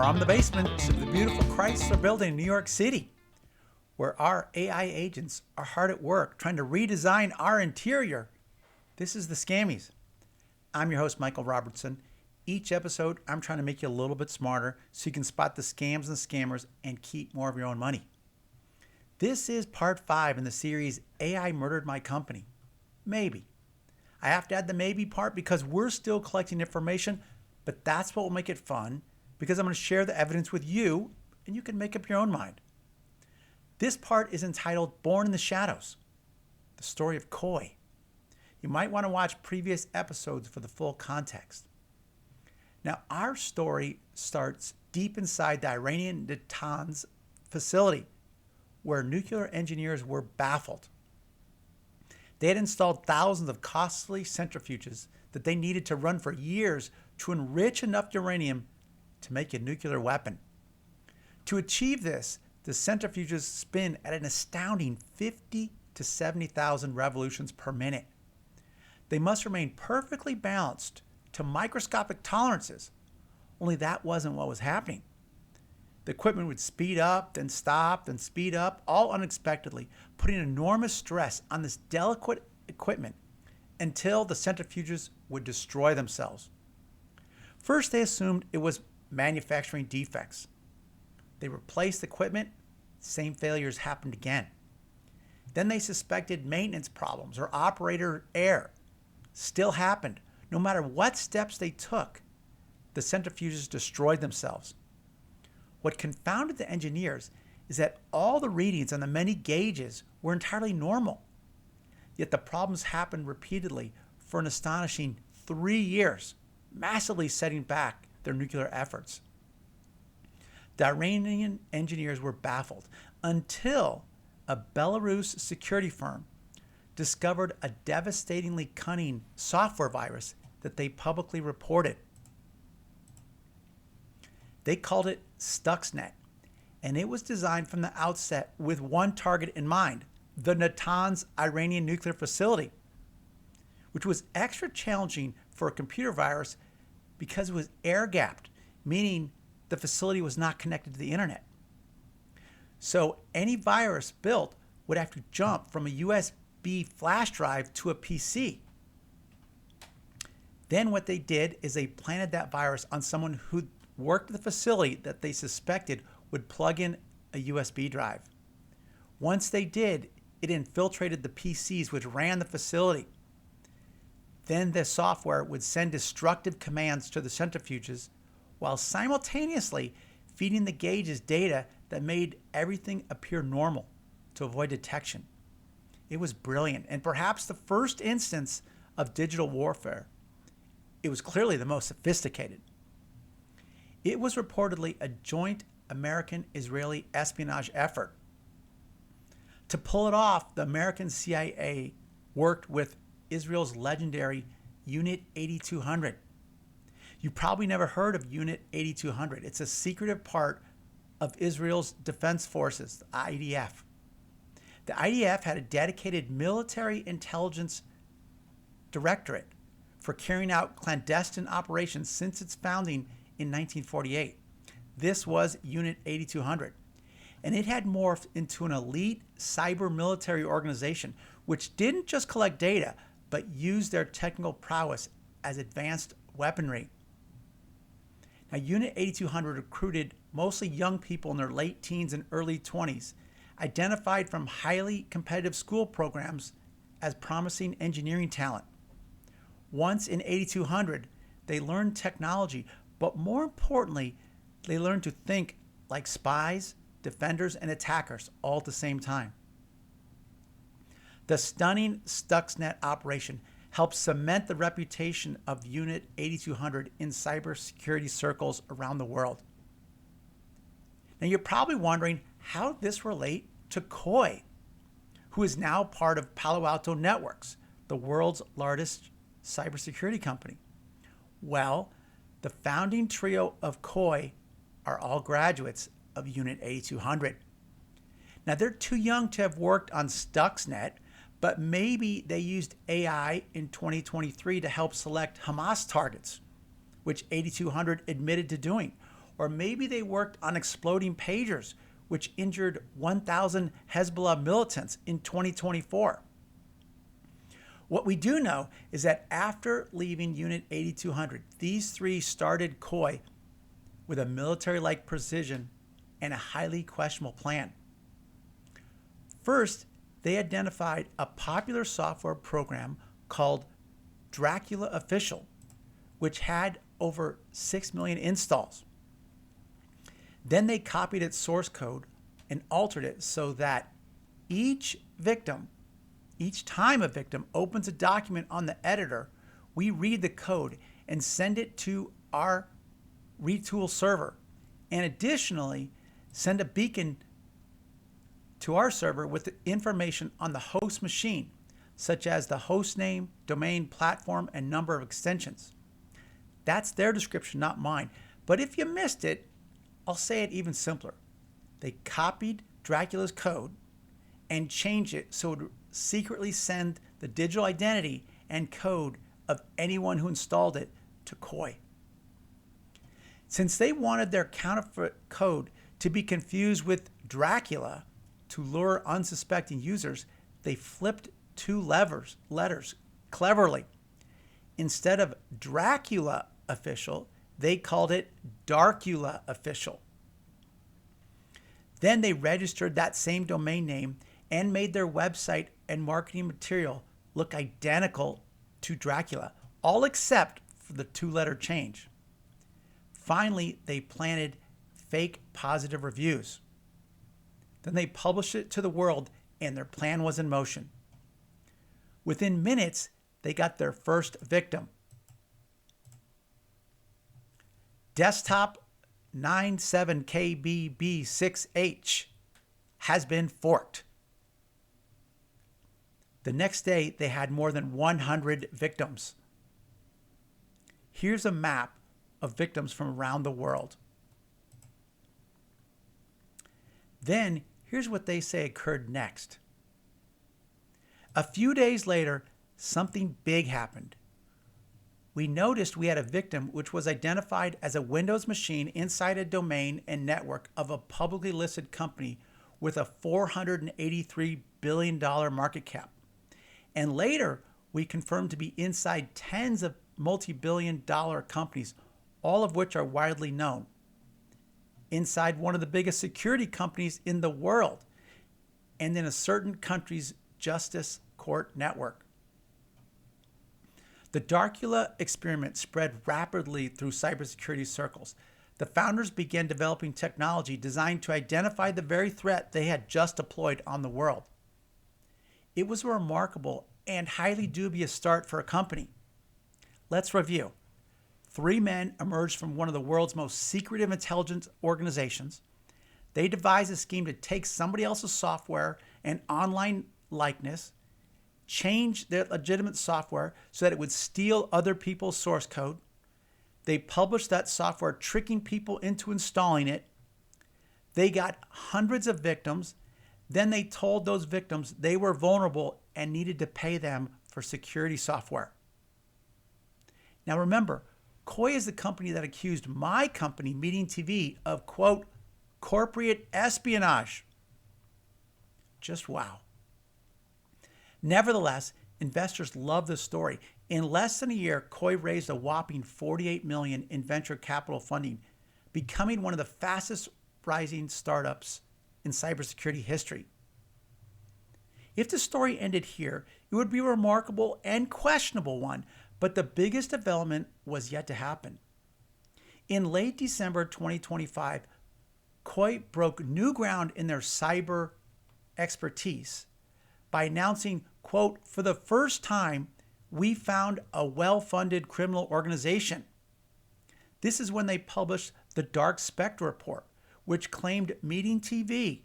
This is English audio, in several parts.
from the basements of the beautiful Chrysler Building in New York City, where our AI agents are hard at work trying to redesign our interior. This is the Scammies. I'm your host, Michael Robertson. Each episode, I'm trying to make you a little bit smarter so you can spot the scams and scammers and keep more of your own money. This is part 5 in the series AI Murdered My Company. Maybe. I have to add the maybe part because we're still collecting information, but that's what will make it fun because I'm going to share the evidence with you and you can make up your own mind. This part is entitled Born in the Shadows, the story of Koi. You might want to watch previous episodes for the full context. Now, our story starts deep inside the Iranian Natanz facility, where nuclear engineers were baffled. They had installed thousands of costly centrifuges that they needed to run for years to enrich enough uranium to make a nuclear weapon. To achieve this, the centrifuges spin at an astounding 50 to 70,000 revolutions per minute. They must remain perfectly balanced to microscopic tolerances, only that wasn't what was happening. The equipment would speed up, then stop, then speed up, all unexpectedly, putting enormous stress on this delicate equipment until the centrifuges would destroy themselves. First, they assumed it was manufacturing defects. They replaced the equipment, same failures happened again. Then they suspected maintenance problems or operator error. Still happened. No matter what steps they took, the centrifuges destroyed themselves. What confounded the engineers is that all the readings on the many gauges were entirely normal. Yet the problems happened repeatedly for an astonishing 3 years, massively setting back their nuclear efforts. The Iranian engineers were baffled until a Belarus security firm discovered a devastatingly cunning software virus that they publicly reported. They called it Stuxnet, and it was designed from the outset with one target in mind, the Natanz Iranian nuclear facility, which was extra challenging for a computer virus because it was air-gapped, meaning the facility was not connected to the internet. So any virus built would have to jump from a USB flash drive to a PC. Then what they did is they planted that virus on someone who worked at the facility that they suspected would plug in a USB drive. Once they did, it infiltrated the PCs which ran the facility. Then the software would send destructive commands to the centrifuges while simultaneously feeding the gauges data that made everything appear normal to avoid detection. It was brilliant and perhaps the first instance of digital warfare. It was clearly the most sophisticated. It was reportedly a joint American-Israeli espionage effort. To pull it off, the American CIA worked with Israel's legendary Unit 8200. You probably never heard of Unit 8200. It's a secretive part of Israel's defense forces, the IDF. The IDF had a dedicated military intelligence directorate for carrying out clandestine operations since its founding in 1948. This was Unit 8200, and it had morphed into an elite cyber military organization which didn't just collect data, but used their technical prowess as advanced weaponry. Now, Unit 8200 recruited mostly young people in their late teens and early 20s, identified from highly competitive school programs as promising engineering talent. Once in 8200, they learned technology, but more importantly, they learned to think like spies, defenders, and attackers all at the same time. The stunning Stuxnet operation helped cement the reputation of Unit 8200 in cybersecurity circles around the world. Now, you're probably wondering how this relates to Koi, who is now part of Palo Alto Networks, the world's largest cybersecurity company. Well, the founding trio of Koi are all graduates of Unit 8200. Now, they're too young to have worked on Stuxnet, but maybe they used AI in 2023 to help select Hamas targets, which 8200 admitted to doing. Or maybe they worked on exploding pagers, which injured 1,000 Hezbollah militants in 2024. What we do know is that after leaving Unit 8200, these three started COI with a military-like precision and a highly questionable plan. First, they identified a popular software program called Dracula Official, which had over 6 million installs. Then they copied its source code and altered it so that each time a victim opens a document on the editor, we read the code and send it to our retool server, and additionally send a beacon to our server with the information on the host machine, such as the host name, domain, platform, and number of extensions. That's their description, not mine. But if you missed it, I'll say it even simpler. They copied Dracula's code and changed it so it would secretly send the digital identity and code of anyone who installed it to COI. Since they wanted their counterfeit code to be confused with Dracula to lure unsuspecting users, they flipped two letters cleverly. Instead of Dracula Official, they called it Darkula Official. Then they registered that same domain name and made their website and marketing material look identical to Dracula, all except for the two-letter change. Finally, they planted fake positive reviews. Then they published it to the world, and their plan was in motion. Within minutes, they got their first victim. Desktop 97KBB6H has been forked. The next day, they had more than 100 victims. Here's a map of victims from around the world. Then, here's what they say occurred next. A few days later, something big happened. We noticed we had a victim which was identified as a Windows machine inside a domain and network of a publicly listed company with a $483 billion market cap. And later, we confirmed to be inside tens of multi-billion-dollar companies, all of which are widely known. Inside one of the biggest security companies in the world, and in a certain country's justice court network. The Darkula experiment spread rapidly through cybersecurity circles. The founders began developing technology designed to identify the very threat they had just deployed on the world. It was a remarkable and highly dubious start for a company. Let's review. 3 men emerged from one of the world's most secretive intelligence organizations. They devised a scheme to take somebody else's software and online likeness, change their legitimate software so that it would steal other people's source code. They published that software, tricking people into installing it. They got hundreds of victims. Then they told those victims they were vulnerable and needed to pay them for security software. Now remember, COI is the company that accused my company, Meeting TV, of, quote, corporate espionage. Just wow. Nevertheless, investors love this story. In less than a year, COI raised a whopping $48 million in venture capital funding, becoming one of the fastest rising startups in cybersecurity history. If the story ended here, it would be a remarkable and questionable one, but the biggest development was yet to happen. In late December 2025, COI broke new ground in their cyber expertise by announcing, quote, for the first time, we found a well-funded criminal organization. This is when they published the Dark Spectre report, which claimed Meeting TV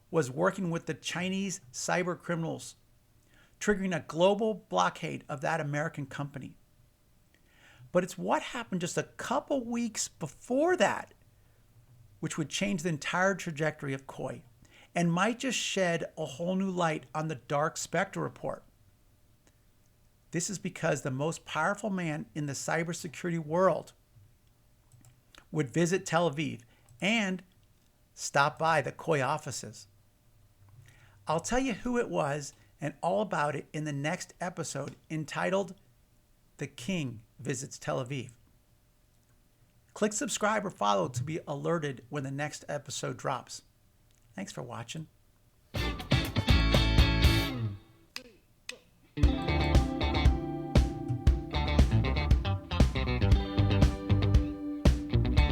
was working with the Chinese cyber criminals, triggering a global blockade of that American company. But it's what happened just a couple weeks before that which would change the entire trajectory of COI and might just shed a whole new light on the Dark Spectre report. This is because the most powerful man in the cybersecurity world would visit Tel Aviv and stop by the Koi offices. I'll tell you who it was and all about it in the next episode entitled The King Visits Tel Aviv. Click subscribe or follow to be alerted when the next episode drops. Thanks for watching.